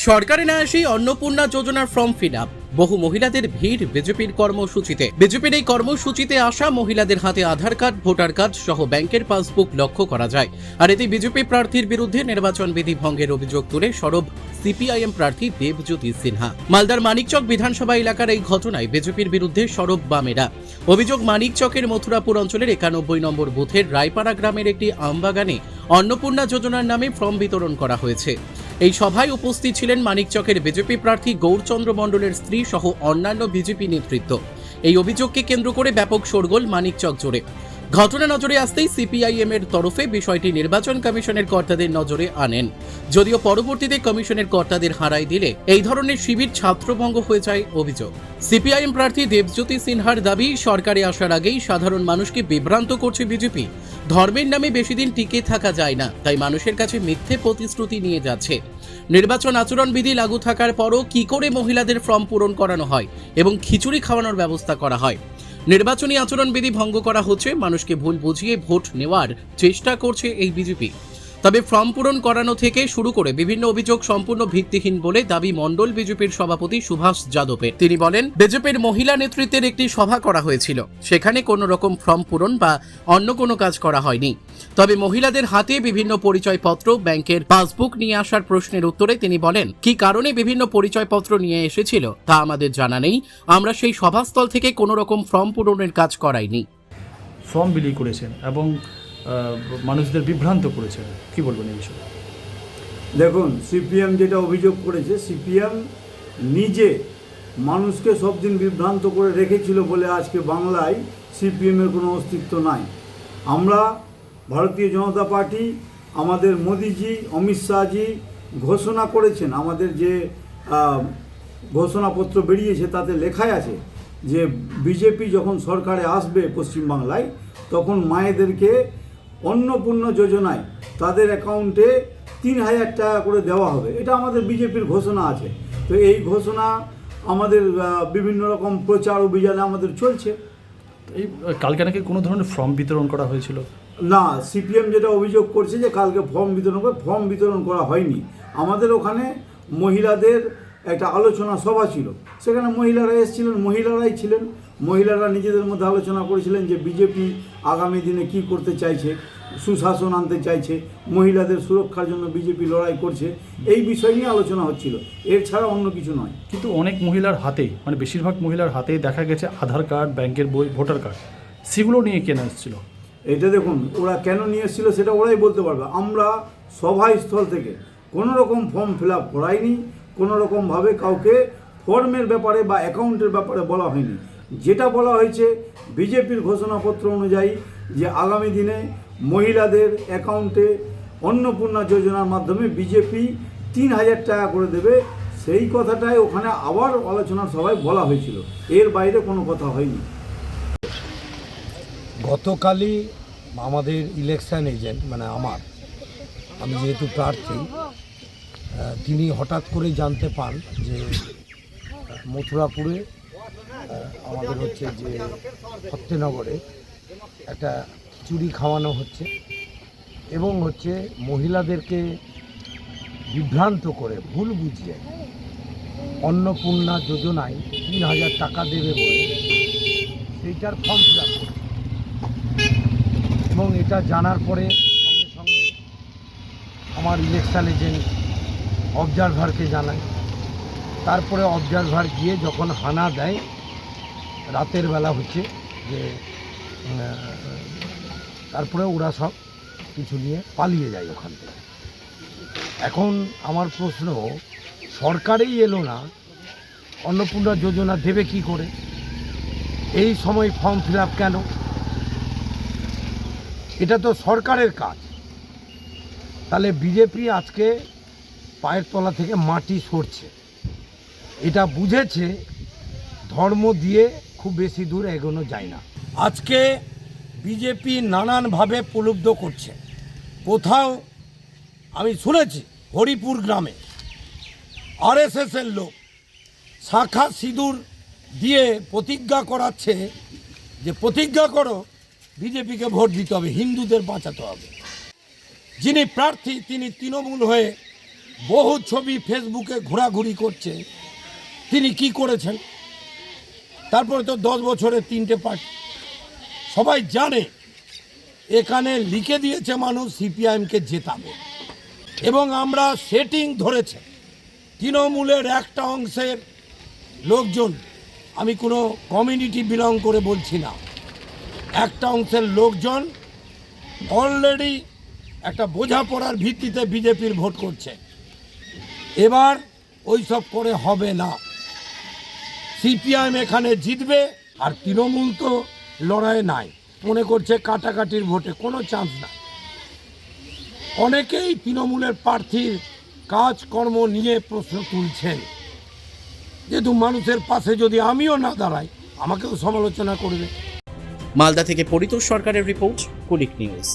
সরকারি না এসেই অন্নপূর্ণা যোজনার ফর্ম ফিল আপ। বহু মহিলাদের ভিড় বিজেপির কর্মসূচিতে। বিজেপির এই কর্মসূচিতে আসা মহিলাদের হাতে আধার কার্ড, ভোটার কার্ড সহ ব্যাংকের পাসবুক লক্ষ্য করা যায়। আর এতে বিজেপি প্রার্থীর বিরুদ্ধে নির্বাচন বিধি ভঙ্গের অভিযোগ তুলে সরব সিপিআইএম প্রার্থী দেবজ্যোতি সিনহা। মালদার মানিকচক বিধানসভা এলাকার এই ঘটনায় বিজেপির বিরুদ্ধে সরব বামেরা। অভিযোগ, মানিকচকের মথুরাপুর অঞ্চলের 91 নম্বর বুথের রায়পাড়া গ্রামের একটি আমবাগানে অন্নপূর্ণা যোজনার নামে ফর্ম বিতরণ করা হয়েছে। এই সভায় উপস্থিত ছিলেন মানিকচকের বিজেপি প্রার্থী গৌরচন্দ্র মণ্ডলের স্ত্রী সহ অন্যান্য বিজেপি নেতৃত্ব। এই অভিযোগকে কেন্দ্র করে ব্যাপক শোরগোল মানিকচক জুড়ে। ঘটনা নজরে আসতেই সিপিআইএম এর তরফে বিষয়টি নির্বাচন কমিশনের কর্তাদের নজরে আনেন। যদিও পরবর্তীতে কমিশনের কর্তাদের হারাই দিলে এই ধরনের শিবির ছাত্রভঙ্গ হয়ে যায় অভিযোগ। সিপিআইএম প্রার্থী দেবজ্যোতি সিনহার দাবি, সরকারে আসার আগেই সাধারণ মানুষকে বিভ্রান্ত করছে বিজেপি। ধর্মের নামে বেশি দিন টিকে থাকা যায় না, তাই মানুষের কাছে মিথ্যে প্রতিশ্রুতি নিয়ে যাচ্ছে। নির্বাচন আচরণবিধি লাগু থাকার পরও কি করে মহিলাদের ফর্ম পূরণ করানো হয় এবং খিচুড়ি খাওয়ানোর ব্যবস্থা করা হয়। নির্বাচনী আচরণবিধি ভঙ্গ করা হচ্ছে, মানুষকে ভুল বুঝিয়ে ভোট নেওয়ার চেষ্টা করছে এই বিজেপি। তবে ফর্ম পূরণ করানো থেকে শুরু করে বিভিন্ন অভিযোগ সম্পূর্ণ ভিত্তিহীন বলে দাবি মণ্ডল বিজেপির সভাপতি সুভাষ যাদবের। তিনি বলেন, বিজেপির মহিলা নেতৃত্বের একটি সভা করা হয়েছিল, সেখানে কোনো রকম ফর্ম পূরণ বা অন্য কোনো কাজ করা হয়নি। তবে মহিলাদের হাতে বিভিন্ন পরিচয়পত্র, ব্যাংকের পাসবুক নিয়ে আসার প্রশ্নের উত্তরে তিনি বলেন, কি কারণে বিভিন্ন পরিচয়পত্র নিয়ে এসেছিল তা আমাদের জানা নেই। আমরা সেই সভাস্থল থেকে কোনো রকম ফর্ম পূরণের কাজ করাইনি। ফর্ম বিলি করেছেন এবং মানুষদের বিভ্রান্ত করেছেন, কি বলবেন এই বিষয়ে? দেখুন, সিপিএম যেটা অভিযোগ করেছে, সিপিএম নিজে মানুষকে সব দিন বিভ্রান্ত করে রেখেছিল বলে আজকে বাংলায় সিপিএমের কোনো অস্তিত্ব নাই। আমরা ভারতীয় জনতা পার্টি, আমাদের মোদিজি, অমিত শাহজি ঘোষণা করেছেন, আমাদের যে ঘোষণাপত্র বেরিয়েছে তাতে লেখাই আছে যে বিজেপি যখন সরকারে আসবে পশ্চিমবাংলায়, তখন মায়েদেরকে অন্নপূর্ণা যোজনায় তাদের অ্যাকাউন্টে 3000 টাকা করে দেওয়া হবে। এটা আমাদের বিজেপির ঘোষণা আছে। তো এই ঘোষণা আমাদের বিভিন্ন রকম প্রচার অভিযানে আমাদের চলছে। এই কালকে নাকি কোনো ধরনের ফর্ম বিতরণ করা হয়েছিল? না, সিপিএম যেটা অভিযোগ করছে যে কালকে ফর্ম বিতরণ করা হয়নি। আমাদের ওখানে মহিলাদের একটা আলোচনা সভা ছিল, সেখানে মহিলারা এসেছিলেন, মহিলারাই ছিলেন। মহিলারা নিজেদের মধ্যে আলোচনা করেছিলেন যে বিজেপি আগামী দিনে কি করতে চাইছে, সুশাসন আনতে চাইছে, মহিলাদের সুরক্ষার জন্য বিজেপি লড়াই করছে, এই বিষয় নিয়ে আলোচনা হচ্ছিল, এর ছাড়া অন্য কিছু নয়। কিন্তু অনেক মহিলার হাতে, মানে বেশিরভাগ মহিলার হাতেই দেখা গেছে আধার কার্ড, ব্যাংকের বই, ভোটার কার্ড, সেগুলো নিয়ে কেনা এসেছিল। এটা দেখুন, ওরা কেন নিয়ে এসেছিল সেটা ওরাই বলতে পারবে। আমরা সভাস্থল থেকে কোনো রকম ফর্ম ফিল আপ করাইনি, কোনো রকমভাবে কাউকে ফর্মের ব্যাপারে বা অ্যাকাউন্টের ব্যাপারে বলা হয়নি। যেটা বলা হয়েছে বিজেপির ঘোষণাপত্র অনুযায়ী যে আগামী দিনে মহিলাদের অ্যাকাউন্টে অন্নপূর্ণা যোজনার মাধ্যমে বিজেপি 3000 টাকা করে দেবে, সেই কথাটাই ওখানে আবার আলোচনার সভায় বলা হয়েছিল, এর বাইরে কোনো কথা হয়নি। গতকালই আমাদের ইলেকশন এজেন্ট, মানে আমি যেহেতু প্রার্থী, তিনি হঠাৎ করে জানতে পান যে মথুরাপুরে আমাদের হচ্ছে যে ফতেনগরে একটা খিচুড়ি খাওয়ানো হচ্ছে এবং হচ্ছে মহিলাদেরকে বিভ্রান্ত করে ভুল বুঝিয়ে অন্নপূর্ণা যোজনায় 3000 টাকা দেবে বলে সেইটার ফর্ম ফিল আপ করছে। এবং এটা জানার পরে সঙ্গে সঙ্গে আমার ইলেকশন এজেন্ট অবজারভারকে জানায়। তারপরে অবজারভার গিয়ে যখন হানা দেয়, রাতের বেলা হচ্ছে যে, তারপরে ওরা সব কিছু নিয়ে পালিয়ে যায় ওখান থেকে। এখন আমার প্রশ্ন, সরকারেই এলো না, অন্নপূর্ণা যোজনা দেবে কি করে? এই সময় ফর্ম ফিল আপ কেন? এটা তো সরকারের কাজ। তাহলে বিজেপি আজকে পায়ের তলা থেকে মাটি সরছে, এটা বুঝেছে ধর্ম দিয়ে খুব বেশি দূর এগোনো যায় না। আজকে বিজেপি নানানভাবে প্রলুব্ধ করছে। কোথাও আমি শুনেছি হরিপুর গ্রামে আরএসএসের লোক শাখা সিঁদুর দিয়ে প্রতিজ্ঞা করাচ্ছে যে প্রতিজ্ঞা করো বিজেপিকে ভোট দিতে হবে, হিন্দুদের বাঁচাতে হবে। যিনি প্রার্থী তিনি তৃণমূল হয়ে বহু ছবি ফেসবুকে ঘোরাঘুরি করছে, তিনি কি করেছেন। তারপরে তো 10 বছরে 3টে পার্টি, সবাই জানে এখানে লিখে দিয়েছে মানুষ সিপিআইএমকে জেতাবে, এবং আমরা সেটিং ধরেছে তৃণমূলের একটা অংশের লোকজন, আমি কোনো কমিউনিটি বিলং করে বলছি না, একটা অংশের লোকজন অলরেডি একটা বোঝাপড়ার ভিত্তিতে বিজেপির ভোট করছে। এবার ওই সব করে হবে না, সিপিআইএম এখানে জিতবে, আর তৃণমূল তো লড়াইয়ে নাই, মনে করছে কাটাকাটির ভোটে কোনো চান্স নাই। অনেকেই তৃণমূলের প্রার্থীর কাজকর্ম নিয়ে প্রশ্ন তুলছেন, যেহেতু মানুষের পাশে যদি আমিও না দাঁড়াই আমাকেও সমালোচনা করবে। মালদা থেকে পরিতোষ সরকারের রিপোর্ট, কুলিক নিউজ।